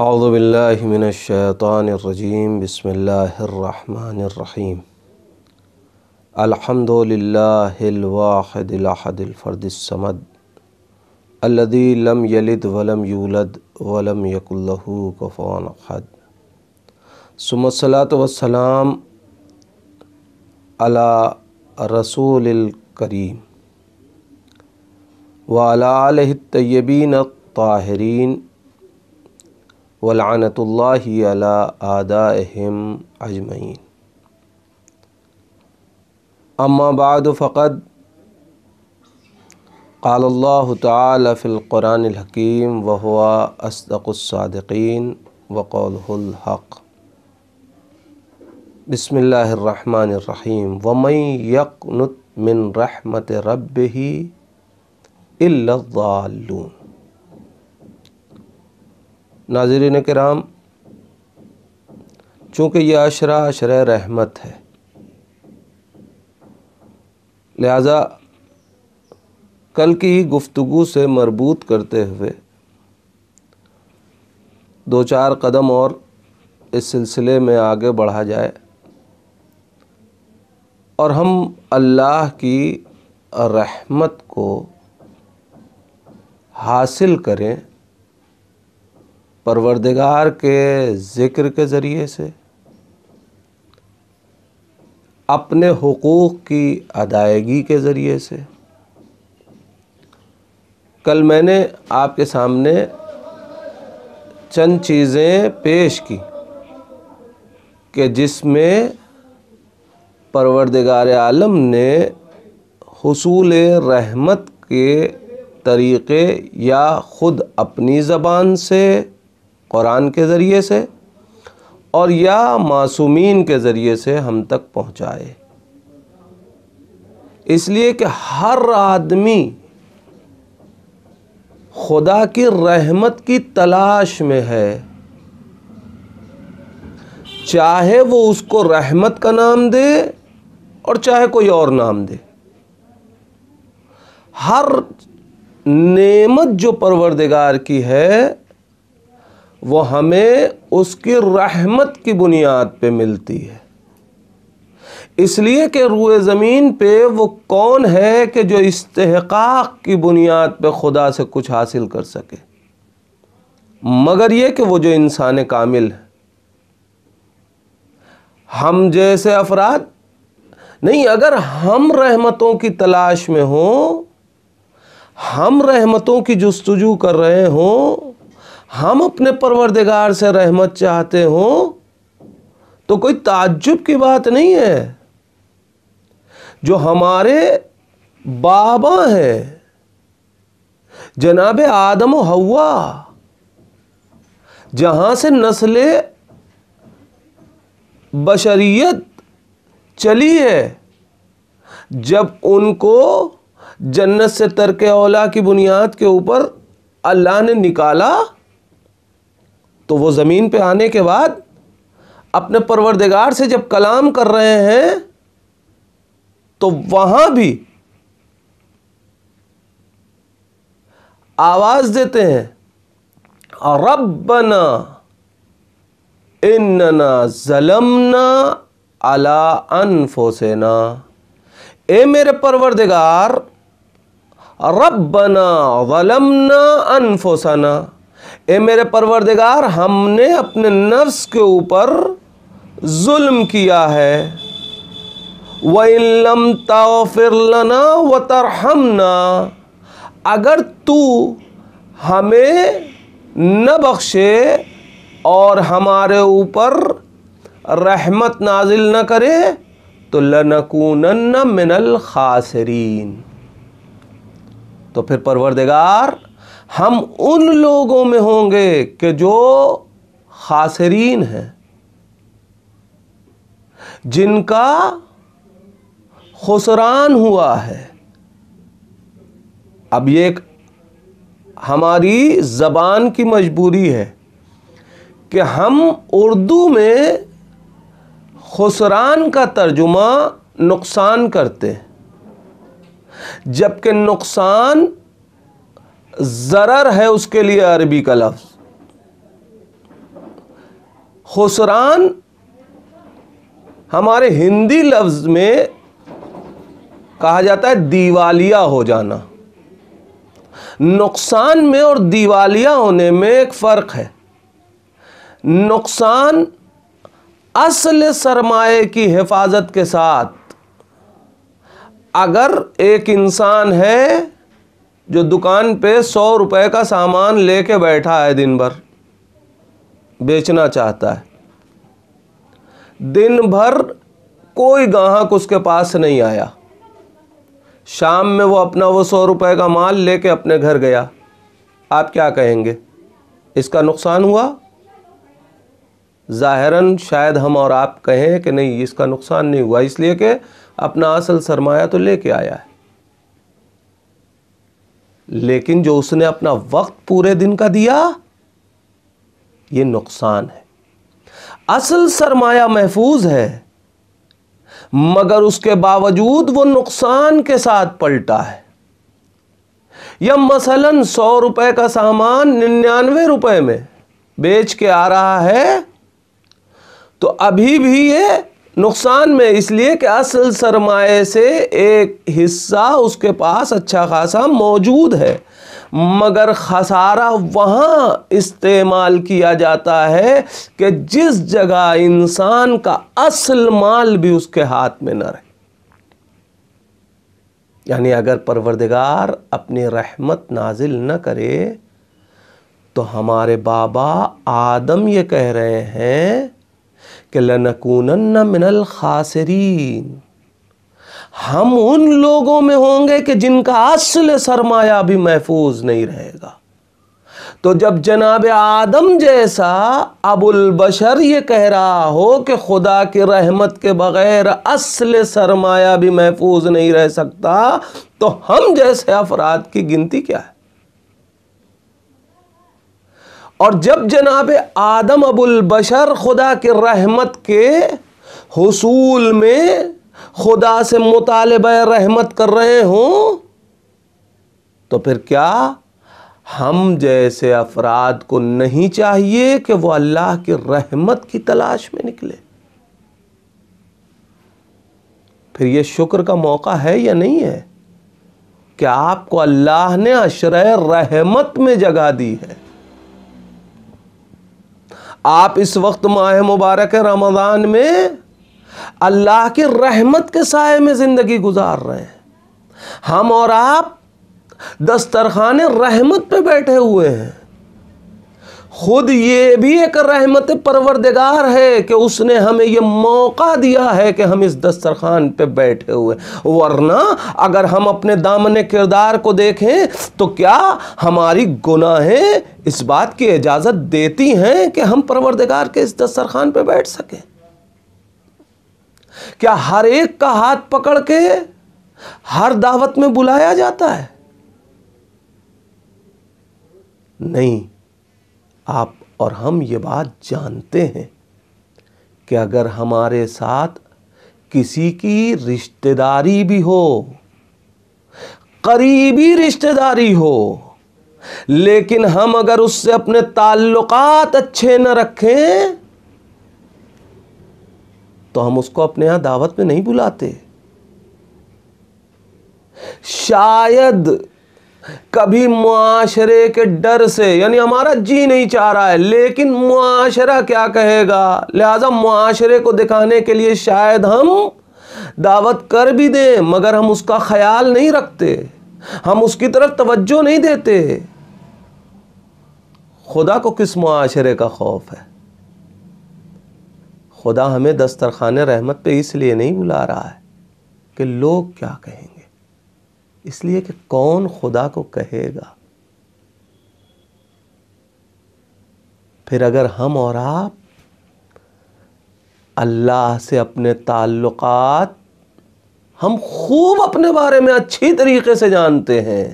اعوذ باللہ من الشیطان الرجیم بسم اللہ الرحمن الرحیم الحمد للہ الواحد الاحد الفرد الصمد الذی لم یلد ولم یولد ولم یکن لہ کفوا احد ثم الصلاۃ والسلام علی رسول الکریم وعلی آلہ الطیبین الطاہرین ولعنۃ اللہ علی اعدائہم اجمعین اما بعد فقد قال اللہ تعالی فی القرآن الحکیم وہو اصدق الصادقین وقولہ الحق بسم اللہ الرحمن الرحیم ومن یقنط من رحمت ربہ الا الضالون۔ ناظرین کرام، چونکہ یہ عشرہ رحمت ہے، لہذا کل کی ہی گفتگو سے مربوط کرتے ہوئے دو چار قدم اور اس سلسلے میں آگے بڑھا جائے اور ہم اللہ کی رحمت کو حاصل کریں پروردگار کے ذکر کے ذریعے سے، اپنے حقوق کی ادائیگی کے ذریعے سے۔ کل میں نے آپ کے سامنے چند چیزیں پیش کی کہ جس میں پروردگار عالم نے حصول رحمت کے طریقے یا خود اپنی زبان سے قرآن کے ذریعے سے اور یا معصومین کے ذریعے سے ہم تک پہنچائے، اس لیے کہ ہر آدمی خدا کی رحمت کی تلاش میں ہے، چاہے وہ اس کو رحمت کا نام دے اور چاہے کوئی اور نام دے۔ ہر نعمت جو پروردگار کی ہے وہ ہمیں اس کی رحمت کی بنیاد پہ ملتی ہے، اس لیے کہ روئے زمین پہ وہ کون ہے کہ جو استحقاق کی بنیاد پہ خدا سے کچھ حاصل کر سکے، مگر یہ کہ وہ جو انسان کامل ہے۔ ہم جیسے افراد نہیں، اگر ہم رحمتوں کی تلاش میں ہوں، ہم رحمتوں کی جستجو کر رہے ہوں، ہم اپنے پروردگار سے رحمت چاہتے ہوں، تو کوئی تعجب کی بات نہیں ہے۔ جو ہمارے بابا ہیں جناب آدم و حوا، جہاں سے نسل بشریت چلی ہے، جب ان کو جنت سے ترک اولا کی بنیاد کے اوپر اللہ نے نکالا، تو وہ زمین پہ آنے کے بعد اپنے پروردگار سے جب کلام کر رہے ہیں تو وہاں بھی آواز دیتے ہیں ربنا اننا ظلمنا علی انفسنا، اے میرے پروردگار، ربنا ظلمنا انفسنا، اے میرے پروردگار، ہم نے اپنے نفس کے اوپر ظلم کیا ہے، وَإِن لَّمْ تَغْفِرْ لَنَا وَتَرْحَمْنَا، اگر تو ہمیں نہ بخشے اور ہمارے اوپر رحمت نازل نہ کرے تو لَنَكُونَنَّ مِنَ الْخَاسِرِينَ، تو پھر پروردگار ہم ان لوگوں میں ہوں گے کہ جو خاسرین ہیں، جن کا خسران ہوا ہے۔ اب یہ ایک ہماری زبان کی مجبوری ہے کہ ہم اردو میں خسران کا ترجمہ نقصان کرتے ہیں، جبکہ نقصان ضرر ہے اس کے لیے عربی کا لفظ۔ خسران ہمارے ہندی لفظ میں کہا جاتا ہے دیوالیہ ہو جانا. نقصان میں اور دیوالیہ ہونے میں ایک فرق ہے. نقصان اصل سرمایے کی حفاظت کے ساتھ، اگر ایک انسان ہے جو دکان پہ 100 روپے کا سامان لے کے بیٹھا ہے، دن بھر بیچنا چاہتا ہے، دن بھر کوئی گاہک اس کے پاس نہیں آیا، شام میں وہ اپنا 100 روپے کا مال لے کے اپنے گھر گیا، آپ کیا کہیں گے؟ اس کا نقصان ہوا؟ ظاہراً شاید ہم اور آپ کہیں کہ نہیں، اس کا نقصان نہیں ہوا، اس لیے کہ اپنا اصل سرمایہ تو لے کے آیا ہے. لیکن جو اس نے اپنا وقت پورے دن کا دیا، یہ نقصان ہے. اصل سرمایہ محفوظ ہے، مگر اس کے باوجود وہ نقصان کے ساتھ پلٹا ہے. یا مثلاً 100 روپے کا سامان 99 روپے میں بیچ کے آ رہا ہے، تو ابھی بھی یہ نقصان میں، اس لیے کہ اصل سرمایے سے ایک حصہ اس کے پاس اچھا خاصا موجود ہے، مگر خسارہ وہاں استعمال کیا جاتا ہے کہ جس جگہ انسان کا اصل مال بھی اس کے ہاتھ میں نہ رہے. یعنی اگر پروردگار اپنی رحمت نازل نہ کرے تو ہمارے بابا آدم یہ کہہ رہے ہیں کہ لَنَكُونَنَّ مِنَ الْخَاسِرِينَ، ہم ان لوگوں میں ہوں گے کہ جن کا اصل سرمایہ بھی محفوظ نہیں رہے گا. تو جب جناب آدم جیسا ابو البشر یہ کہہ رہا ہو کہ خدا کی رحمت کے بغیر اصل سرمایہ بھی محفوظ نہیں رہ سکتا، تو ہم جیسے افراد کی گنتی کیا ہے؟ اور جب جناب آدم ابو البشر خدا کی رحمت کے حصول میں خدا سے مطالبہ رحمت کر رہے ہوں، تو پھر کیا ہم جیسے افراد کو نہیں چاہیے کہ وہ اللہ کی رحمت کی تلاش میں نکلے؟ پھر یہ شکر کا موقع ہے یا نہیں ہے کہ آپ کو اللہ نے عشرہ رحمت میں جگہ دی ہے؟ آپ اس وقت ماہ مبارک رمضان میں اللہ کی رحمت کے سائے میں زندگی گزار رہے ہیں. ہم اور آپ دسترخوان رحمت پہ بیٹھے ہوئے ہیں. خود یہ بھی ایک رحمت پروردگار ہے کہ اس نے ہمیں یہ موقع دیا ہے کہ ہم اس دسترخوان پہ بیٹھے ہوئے. ورنہ اگر ہم اپنے دامن کردار کو دیکھیں تو کیا ہماری گناہیں اس بات کی اجازت دیتی ہیں کہ ہم پروردگار کے اس دسترخوان پہ بیٹھ سکیں؟ کیا ہر ایک کا ہاتھ پکڑ کے ہر دعوت میں بلایا جاتا ہے؟ نہیں. آپ اور ہم یہ بات جانتے ہیں کہ اگر ہمارے ساتھ کسی کی رشتہ داری بھی ہو، قریبی رشتہ داری ہو، لیکن ہم اگر اس سے اپنے تعلقات اچھے نہ رکھیں تو ہم اس کو اپنے ہاں دعوت میں نہیں بلاتے. شاید کبھی معاشرے کے ڈر سے، یعنی ہمارا جی نہیں چاہ رہا ہے لیکن معاشرہ کیا کہے گا، لہذا معاشرے کو دکھانے کے لیے شاید ہم دعوت کر بھی دیں، مگر ہم اس کا خیال نہیں رکھتے، ہم اس کی طرف توجہ نہیں دیتے. خدا کو کس معاشرے کا خوف ہے؟ خدا ہمیں دسترخوان رحمت پہ اس لیے نہیں بلا رہا ہے کہ لوگ کیا کہیں گے، اس لیے کہ کون خدا کو کہے گا. پھر اگر ہم اور آپ اللہ سے اپنے تعلقات ہم خوب اپنے بارے میں اچھی طریقے سے جانتے ہیں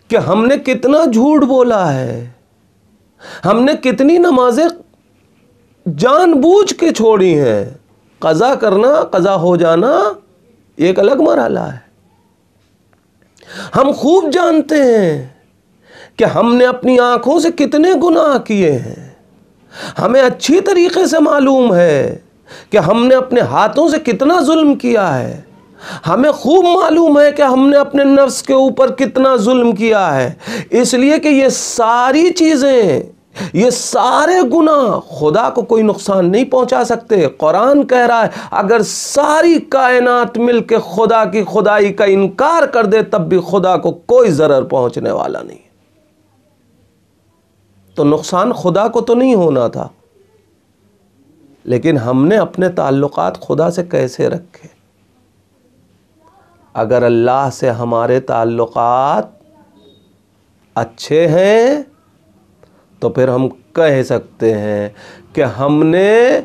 کہ ہم نے کتنا جھوٹ بولا ہے، ہم نے کتنی نمازیں جان بوجھ کے چھوڑی ہیں. قضا کرنا، قضا ہو جانا ایک الگ مرحلہ ہے. ہم خوب جانتے ہیں کہ ہم نے اپنی آنکھوں سے کتنے گناہ کیے ہیں، ہمیں اچھی طریقے سے معلوم ہے کہ ہم نے اپنے ہاتھوں سے کتنا ظلم کیا ہے، ہمیں خوب معلوم ہے کہ ہم نے اپنے نفس کے اوپر کتنا ظلم کیا ہے، اس لیے کہ یہ ساری چیزیں، یہ سارے گناہ خدا کو کوئی نقصان نہیں پہنچا سکتے۔ قرآن کہہ رہا ہے اگر ساری کائنات مل کے خدا کی خدائی کا انکار کر دے تب بھی خدا کو کوئی ضرر پہنچنے والا نہیں۔ تو نقصان خدا کو تو نہیں ہونا تھا، لیکن ہم نے اپنے تعلقات خدا سے کیسے رکھے؟ اگر اللہ سے ہمارے تعلقات اچھے ہیں تو پھر ہم کہہ سکتے ہیں کہ ہم نے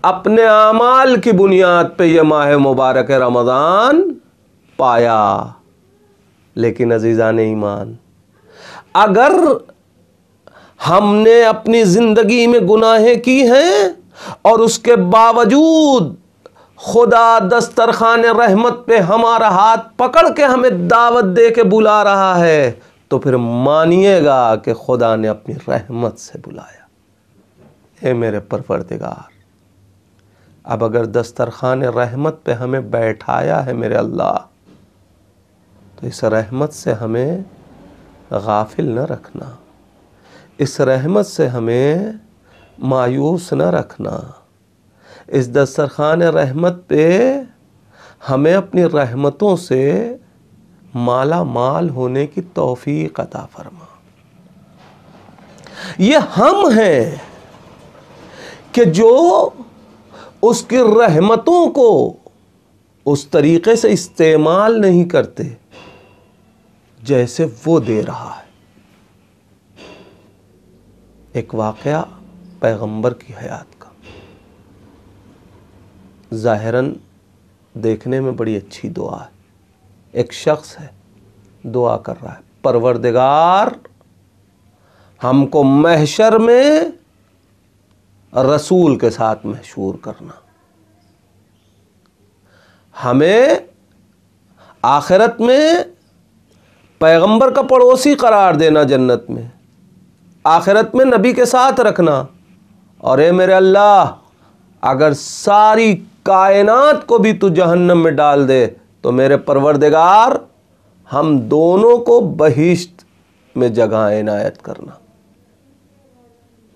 اپنے اعمال کی بنیاد پہ یہ ماہ مبارک رمضان پایا۔ لیکن عزیزان ایمان، اگر ہم نے اپنی زندگی میں گناہیں کی ہیں اور اس کے باوجود خدا دسترخوان رحمت پہ ہمارا ہاتھ پکڑ کے ہمیں دعوت دے کے بلا رہا ہے تو پھر مانیے گا کہ خدا نے اپنی رحمت سے بلایا۔ اے میرے پروردگار، اب اگر دسترخوان رحمت پہ ہمیں بیٹھایا ہے میرے اللہ، تو اس رحمت سے ہمیں غافل نہ رکھنا، اس رحمت سے ہمیں مایوس نہ رکھنا، اس دسترخوان رحمت پہ ہمیں اپنی رحمتوں سے مالا مال ہونے کی توفیق عطا فرما۔ یہ ہم ہیں کہ جو اس کی رحمتوں کو اس طریقے سے استعمال نہیں کرتے جیسے وہ دے رہا ہے۔ ایک واقعہ پیغمبر کی حیات کا، ظاہراً دیکھنے میں بڑی اچھی دعا ہے۔ ایک شخص ہے، دعا کر رہا ہے، پروردگار ہم کو محشر میں رسول کے ساتھ محشور کرنا، ہمیں آخرت میں پیغمبر کا پڑوسی قرار دینا، جنت میں آخرت میں نبی کے ساتھ رکھنا، اور اے میرے اللہ اگر ساری کائنات کو بھی تو جہنم میں ڈال دے تو میرے پروردگار ہم دونوں کو بہشت میں جگہ عنایت کرنا۔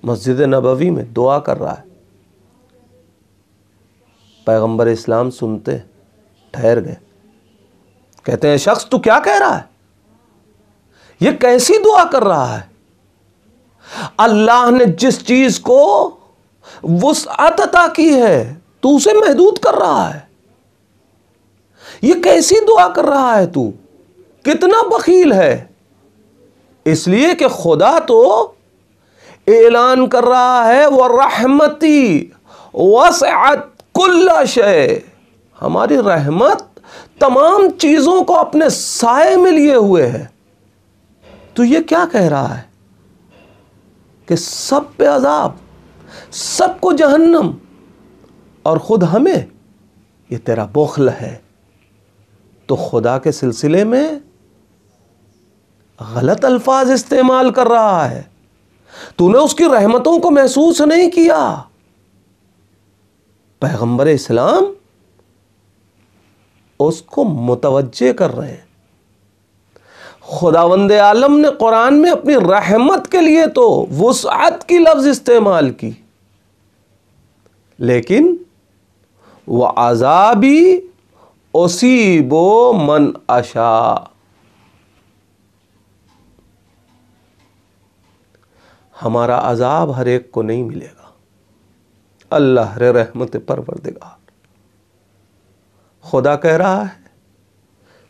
مسجد نبوی میں دعا کر رہا ہے، پیغمبر اسلام سنتے ٹھہر گئے، کہتے ہیں شخص تو کیا کہہ رہا ہے، یہ کیسی دعا کر رہا ہے؟ اللہ نے جس چیز کو وسعت عطا کی ہے تو اسے محدود کر رہا ہے، یہ کیسی دعا کر رہا ہے تو؟ کتنا بخیل ہے۔ اس لیے کہ خدا تو اعلان کر رہا ہے وَرَحْمَتِي وَسِعَتْ كُلَّ شَيْءٍ، ہماری رحمت تمام چیزوں کو اپنے سائے میں لیے ہوئے ہے۔ تو یہ کیا کہہ رہا ہے کہ سب پہ عذاب، سب کو جہنم، اور خود ہمیں؟ یہ تیرا بخل ہے۔ تو خدا کے سلسلے میں غلط الفاظ استعمال کر رہا ہے، تو نے اس کی رحمتوں کو محسوس نہیں کیا۔ پیغمبر اسلام اس کو متوجہ کر رہے ہیں۔ خداوند عالم نے قرآن میں اپنی رحمت کے لیے تو وسعت کی لفظ استعمال کی، لیکن وَعَذَابِي أُصِيبُ مَنْ أَشَاءُ، ہمارا عذاب ہر ایک کو نہیں ملے گا۔ اللہ رے رحمت پروردگار، خدا کہہ رہا ہے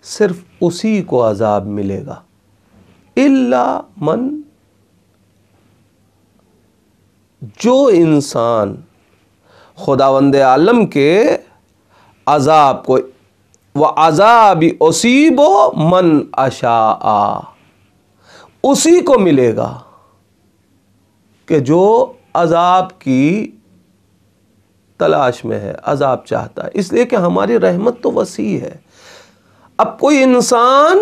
صرف اسی کو عذاب ملے گا، الا من، جو انسان خداوند عالم کے عذاب کو، وَعَذَابِ أُصِيبُ مَنْ أَشَاءَ، اسی کو ملے گا کہ جو عذاب کی تلاش میں ہے، عذاب چاہتا ہے۔ اس لیے کہ ہماری رحمت تو وسیع ہے۔ اب کوئی انسان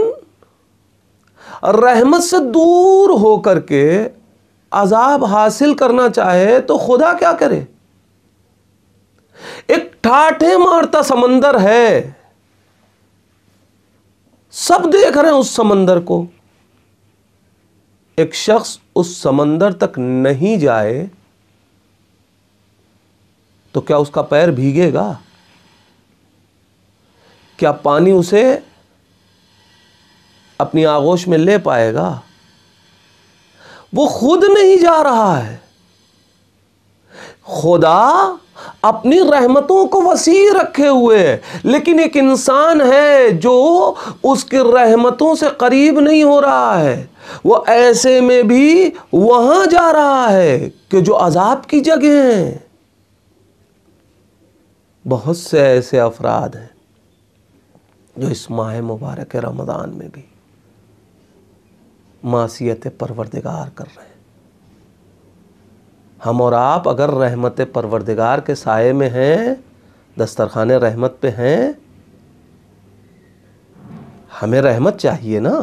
رحمت سے دور ہو کر کے عذاب حاصل کرنا چاہے تو خدا کیا کرے؟ ایک ٹھاٹھے مارتا سمندر ہے، سب دیکھ رہے ہیں اس سمندر کو، ایک شخص اس سمندر تک نہیں جائے تو کیا اس کا پیر بھیگے گا؟ کیا پانی اسے اپنی آغوش میں لے پائے گا؟ وہ خود نہیں جا رہا ہے۔ خدا اپنی رحمتوں کو وسیع رکھے ہوئے ہے، لیکن ایک انسان ہے جو اس کی رحمتوں سے قریب نہیں ہو رہا ہے، وہ ایسے میں بھی وہاں جا رہا ہے کہ جو عذاب کی جگہ ہیں۔ بہت سے ایسے افراد ہیں جو اس ماہ مبارک رمضان میں بھی معصیت پروردگار کر رہے ہیں۔ ہم اور آپ اگر رحمت پروردگار کے سائے میں ہیں، دسترخوان رحمت پہ ہیں، ہمیں رحمت چاہیے نا۔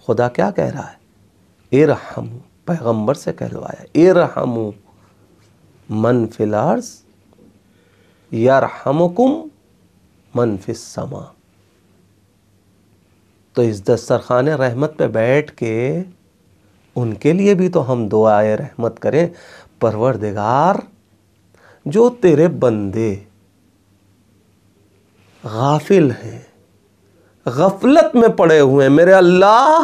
خدا کیا کہہ رہا ہے؟ ارحموا، پیغمبر سے کہلوایا، ارحموا من فی الارض یرحمکم من فی السماء۔ تو اس دسترخوان رحمت پہ بیٹھ کے ان کے لیے بھی تو ہم دعائے رحمت کریں، پروردگار جو تیرے بندے غافل ہیں، غفلت میں پڑے ہوئے ہیں، میرے اللہ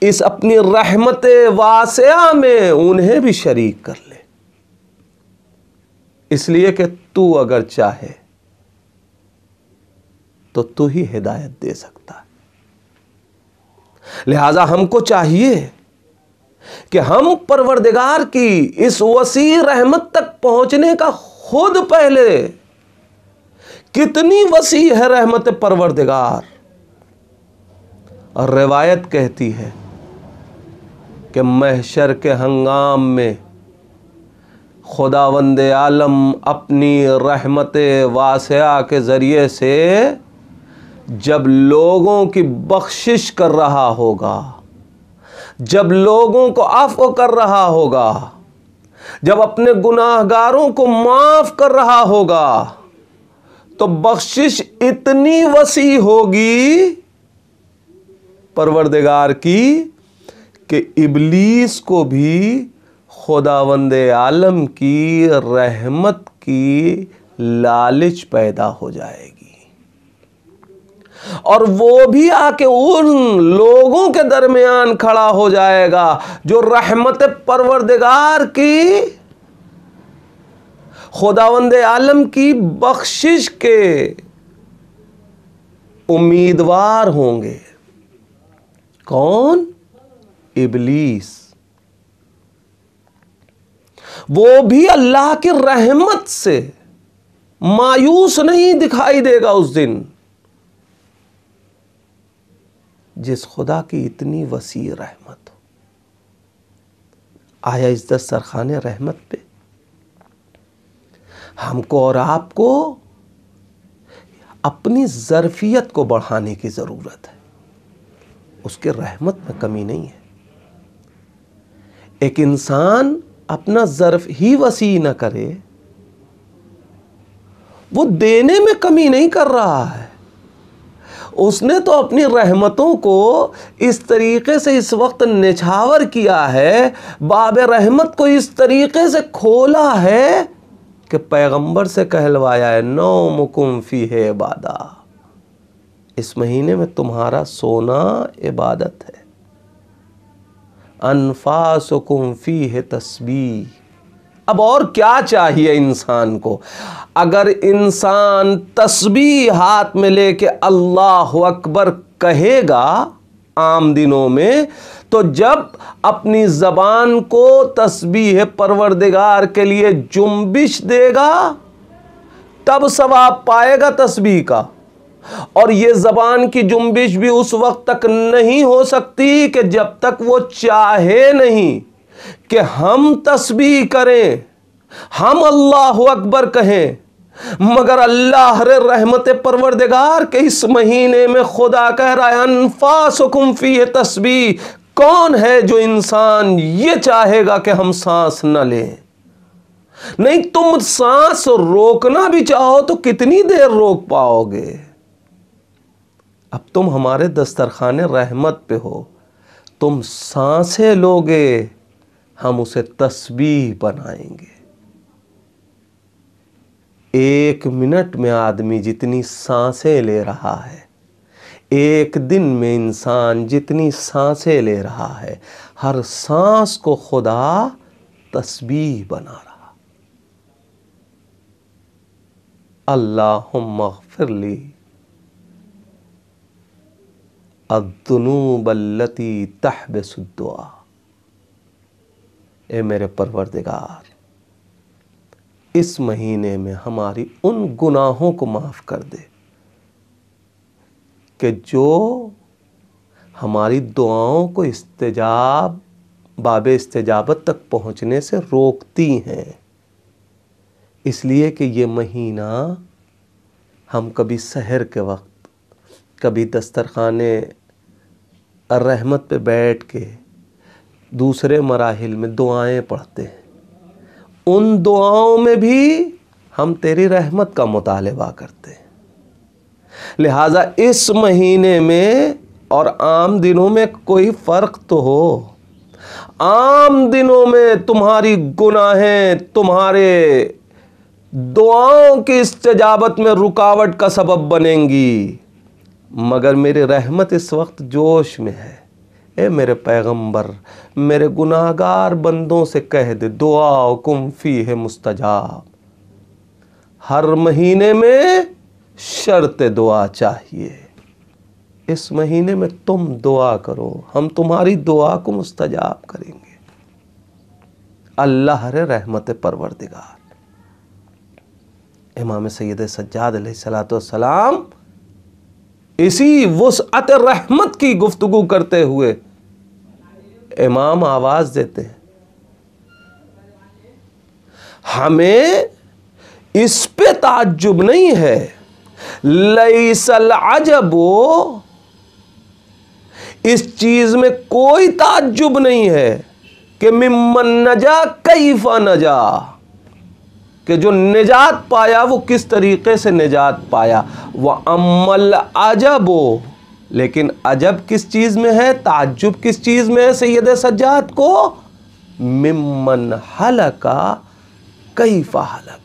اس اپنی رحمت واسعہ میں انہیں بھی شریک کر لے، اس لیے کہ تو اگر چاہے تو ہی ہدایت دے سکتا ہے۔ لہذا ہم کو چاہیے کہ ہم پروردگار کی اس وسیع رحمت تک پہنچنے کا خود پہلے، کتنی وسیع ہے رحمت پروردگار، اور روایت کہتی ہے کہ محشر کے ہنگام میں خداوند عالم اپنی رحمت واسعہ کے ذریعے سے جب لوگوں کی بخشش کر رہا ہوگا، جب لوگوں کو عفو کر رہا ہوگا، جب اپنے گناہگاروں کو معاف کر رہا ہوگا، تو بخشش اتنی وسیع ہوگی پروردگار کی کہ ابلیس کو بھی خداوند عالم کی رحمت کی لالچ پیدا ہو جائے گی، اور وہ بھی آ کے ان لوگوں کے درمیان کھڑا ہو جائے گا جو رحمت پروردگار کی، خداوند عالم کی بخشش کے امیدوار ہوں گے۔ کون؟ ابلیس۔ وہ بھی اللہ کی رحمت سے مایوس نہیں دکھائی دے گا اس دن، جس خدا کی اتنی وسیع رحمت ہو۔ آیا اس دسترخوان رحمت پہ ہم کو اور آپ کو اپنی ظرفیت کو بڑھانے کی ضرورت ہے، اس کے رحمت میں کمی نہیں ہے۔ ایک انسان اپنا ظرف ہی وسیع نہ کرے، وہ دینے میں کمی نہیں کر رہا ہے، اس نے تو اپنی رحمتوں کو اس طریقے سے اس وقت نچھاور کیا ہے، باب رحمت کو اس طریقے سے کھولا ہے کہ پیغمبر سے کہلوایا ہے نومکم فیہ عبادہ، اس مہینے میں تمہارا سونا عبادت ہے، انفاسکم فیہ تسبیح۔ اب اور کیا چاہیے انسان کو؟ اگر انسان تسبیح ہاتھ میں لے کے اللہ اکبر کہے گا عام دنوں میں، تو جب اپنی زبان کو تسبیح پروردگار کے لیے جنبش دے گا تب ثواب پائے گا تسبیح کا، اور یہ زبان کی جنبش بھی اس وقت تک نہیں ہو سکتی کہ جب تک وہ چاہے نہیں کہ ہم تسبیح کریں، ہم اللہ اکبر کہیں، مگر اللہ رحمت پروردگار کے اس مہینے میں خدا کہہ رہا ہے انفاسکم فیہ تسبیح، کون ہے جو انسان یہ چاہے گا کہ ہم سانس نہ لیں؟ نہیں، تم سانس روکنا بھی چاہو تو کتنی دیر روک پاؤ گے؟ اب تم ہمارے دسترخوان رحمت پہ ہو، تم سانسیں لوگے، ہم اسے تسبیح بنائیں گے۔ 1 منٹ میں آدمی جتنی سانسیں لے رہا ہے، 1 دن میں انسان جتنی سانسیں لے رہا ہے، ہر سانس کو خدا تسبیح بنا رہا۔ اللہم اغفر لی الذنوب التي تحبس الدعاء۔ اے میرے پروردگار، اس مہینے میں ہماری ان گناہوں کو معاف کر دے کہ جو ہماری دعاؤں کو باب استجابت تک پہنچنے سے روکتی ہیں، اس لیے کہ یہ مہینہ ہم کبھی سحر کے وقت، کبھی دسترخوان رحمت پہ بیٹھ کے دوسرے مراحل میں دعائیں پڑھتے ہیں، ان دعاؤں میں بھی ہم تیری رحمت کا مطالبہ کرتے ہیں۔ لہٰذا اس مہینے میں اور عام دنوں میں کوئی فرق تو ہو۔ عام دنوں میں تمہاری گناہیں تمہارے دعاؤں کی استجابت میں رکاوٹ کا سبب بنیں گی، مگر میری رحمت اس وقت جوش میں ہے۔ اے میرے پیغمبر، میرے گناہگار بندوں سے کہہ دے، دعاؤکم فیہ مستجاب۔ ہر مہینے میں شرط دعا چاہیے۔ اس مہینے میں تم دعا کرو، ہم تمہاری دعا کو مستجاب کریں گے۔ اللہ رحمت پروردگار۔ امام سید سجاد علیہ السلام اسی وسعت رحمت کی گفتگو کرتے ہوئے امام آواز دیتے ہیں، ہمیں اس پہ تعجب نہیں ہے، لیس العجب، اس چیز میں کوئی تعجب نہیں ہے کہ ممن نجا کیف نجا، کہ جو نجات پایا وہ کس طریقے سے نجات پایا۔ وَأَمَّا الْعَجَبُ، لیکن عجب کس چیز میں ہے، تعجب کس چیز میں ہے سید سجاد کو؟ ممن ہلک کیف ہلک،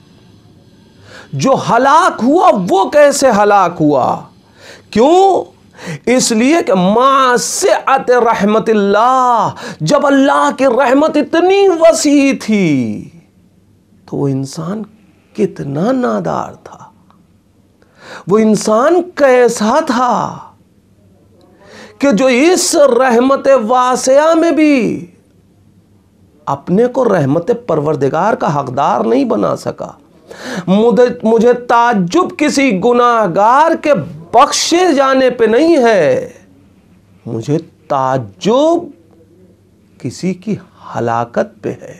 جو ہلاک ہوا وہ کیسے ہلاک ہوا؟ کیوں؟ اس لیے کہ مع سعت رحمت اللہ، جب اللہ کی رحمت اتنی وسیع تھی تو وہ انسان کتنا نادار تھا، وہ انسان کیسا تھا کہ جو اس رحمت واسعہ میں بھی اپنے کو رحمت پروردگار کا حقدار نہیں بنا سکا۔ مجھے تعجب کسی گناہگار کے بخشے جانے پہ نہیں ہے، مجھے تعجب کسی کی ہلاکت پہ ہے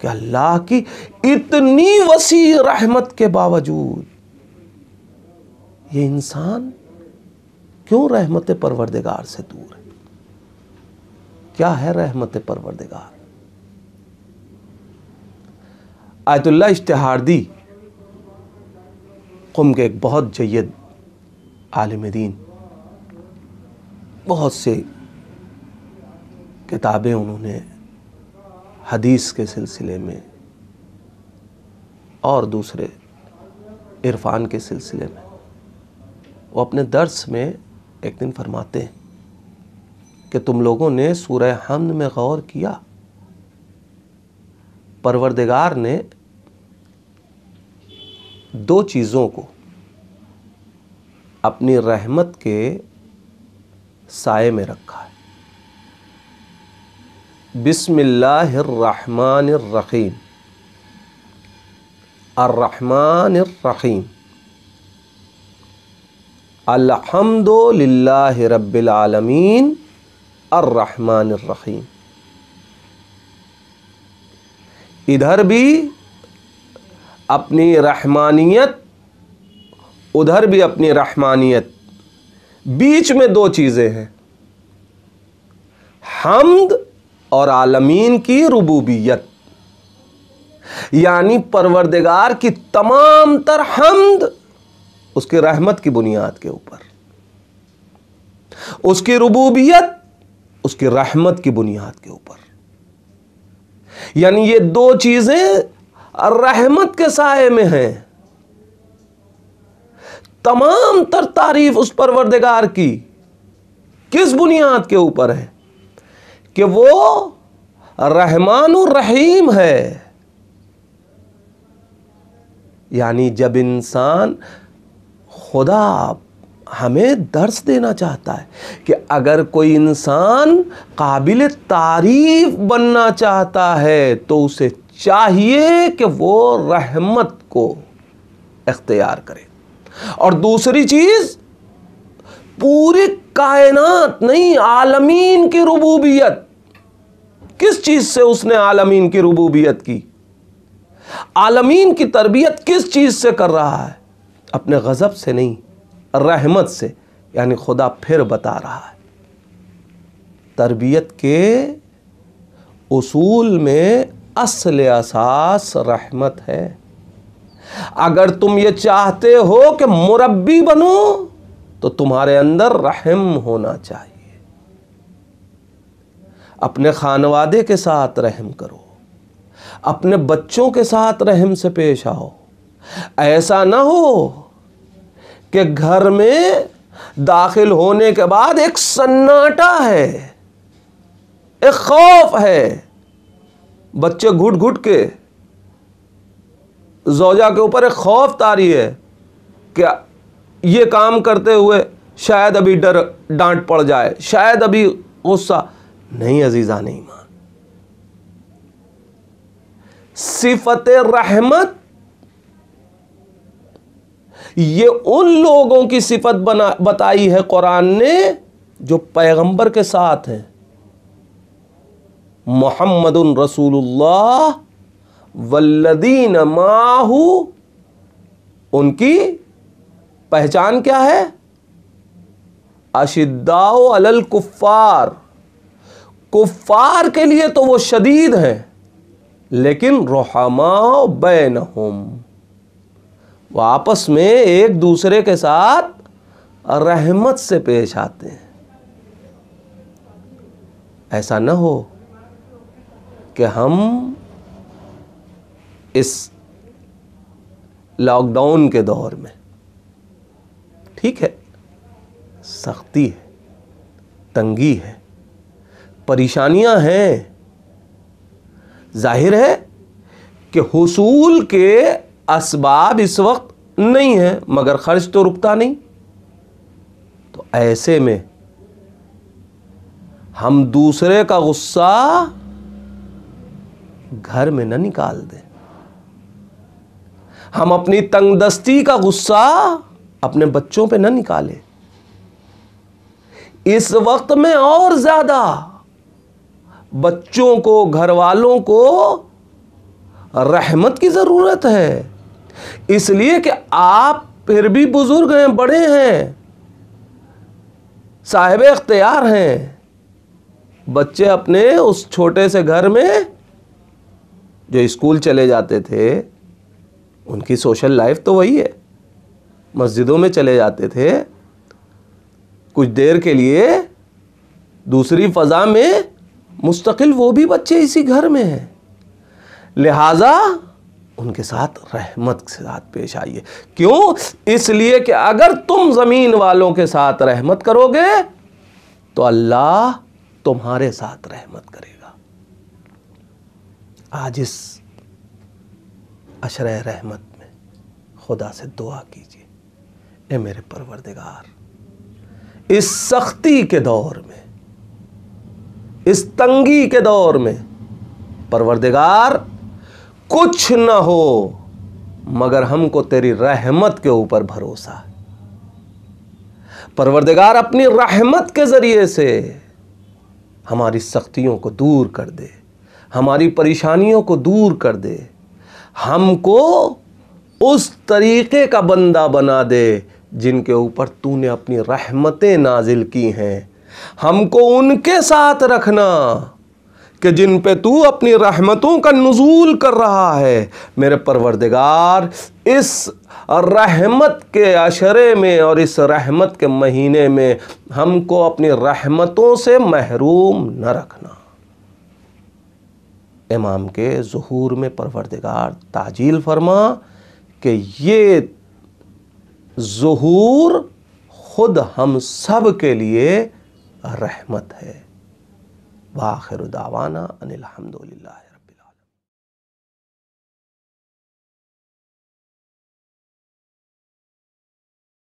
کہ اللہ کی اتنی وسیع رحمت کے باوجود یہ انسان کیوں رحمت پروردگار سے دور ہے؟ کیا ہے رحمت پروردگار؟ آیت اللہ اشتہاردی قم کے ایک بہت جید عالم دین، بہت سے کتابیں انہوں نے حدیث کے سلسلے میں اور دوسرے عرفان کے سلسلے میں، وہ اپنے درس میں ایک دن فرماتے ہیں کہ تم لوگوں نے سورہ حمد میں غور کیا، پروردگار نے 2 چیزوں کو اپنی رحمت کے سائے میں رکھا ہے۔ بسم اللہ الرحمن الرحیم، الرحمن الرحیم، الحمد للہ رب العالمین، الرحمن الرحیم۔ ادھر بھی اپنی رحمانیت، ادھر بھی اپنی رحمانیت، بیچ میں 2 چیزیں ہیں۔ حمد اور عالمین کی ربوبیت، یعنی پروردگار کی تمام تر حمد اس کی رحمت کی بنیاد کے اوپر، اس کی ربوبیت اس کی رحمت کی بنیاد کے اوپر، یعنی یہ دو چیزیں رحمت کے سائے میں ہیں۔ تمام تر تعریف اس پروردگار کی کس بنیاد کے اوپر ہے؟ کہ وہ رحمان الرحیم ہے۔ یعنی جب انسان، خدا ہمیں درس دینا چاہتا ہے کہ اگر کوئی انسان قابل تعریف بننا چاہتا ہے تو اسے چاہیے کہ وہ رحمت کو اختیار کرے۔ اور دوسری چیز، پوری کائنات نہیں، عالمین کی ربوبیت۔ کس چیز سے اس نے عالمین کی ربوبیت کی؟ عالمین کی تربیت کس چیز سے کر رہا ہے؟ اپنے غضب سے نہیں، رحمت سے۔ یعنی خدا پھر بتا رہا ہے تربیت کے اصول میں اصل اساس رحمت ہے۔ اگر تم یہ چاہتے ہو کہ مربی بنو تو تمہارے اندر رحم ہونا چاہیے۔ اپنے خانوادے کے ساتھ رحم کرو، اپنے بچوں کے ساتھ رحم سے پیش آؤ۔ ایسا نہ ہو کہ گھر میں داخل ہونے کے بعد ایک سناٹا ہے، ایک خوف ہے، بچے گھٹ گھٹ کے، زوجہ کے اوپر ایک خوف طاری ہے کہ یہ کام کرتے ہوئے شاید ابھی ڈانٹ پڑ جائے، شاید ابھی غصہ۔ نہیں عزیزان ایمان، صفت رحمت یہ ان لوگوں کی صفت بتائی ہے قرآن نے جو پیغمبر کے ساتھ ہیں۔ محمد رسول اللہ والذین معہ، ان کی پہچان کیا ہے؟ اشداء علی الکفار، کفار کے لیے تو وہ شدید ہیں، لیکن رحماء بینہم، وہ آپس میں ایک دوسرے کے ساتھ رحمت سے پیش آتے ہیں۔ ایسا نہ ہو کہ ہم اس لاک ڈاؤن کے دور میں، ٹھیک ہے سختی ہے، تنگی ہے، پریشانیاں ہیں، ظاہر ہے کہ حصول کے اسباب اس وقت نہیں ہیں، مگر خرچ تو رکتا نہیں۔ تو ایسے میں ہم دوسرے کا غصہ گھر میں نہ نکال دیں، ہم اپنی تنگ دستی کا غصہ اپنے بچوں پہ نہ نکالیں۔ اس وقت میں اور زیادہ بچوں کو، گھر والوں کو رحمت کی ضرورت ہے، اس لیے کہ آپ پھر بھی بزرگ ہیں، بڑے ہیں، صاحب اختیار ہیں۔ بچے اپنے اس چھوٹے سے گھر میں جو اسکول چلے جاتے تھے، ان کی سوشل لائف تو وہی ہے، مسجدوں میں چلے جاتے تھے، کچھ دیر کے لیے دوسری فضا میں مستقل وہ بھی بچے اسی گھر میں ہیں۔ لہذا ان کے ساتھ رحمت کے ساتھ پیش آئیے۔ کیوں؟ اس لیے کہ اگر تم زمین والوں کے ساتھ رحمت کرو گے تو اللہ تمہارے ساتھ رحمت کرے گا۔ آج اس عشرہ رحمت میں خدا سے دعا کیجیے، اے میرے پروردگار، اس سختی کے دور میں، اس تنگی کے دور میں، پروردگار کچھ نہ ہو مگر ہم کو تیری رحمت کے اوپر بھروسہ ہے۔ پروردگار اپنی رحمت کے ذریعے سے ہماری سختیوں کو دور کر دے، ہماری پریشانیوں کو دور کر دے، ہم کو اس طریقے کا بندہ بنا دے جن کے اوپر تو نے اپنی رحمتیں نازل کی ہیں۔ ہم کو ان کے ساتھ رکھنا کہ جن پہ تو اپنی رحمتوں کا نزول کر رہا ہے۔ میرے پروردگار اس رحمت کے عشرے میں اور اس رحمت کے مہینے میں ہم کو اپنی رحمتوں سے محروم نہ رکھنا۔ امام کے ظہور میں پروردگار تعجیل فرما کہ یہ ظہور خود ہم سب کے لیے رحمت ہے۔ وآخر دعوانا ان الحمدللہ۔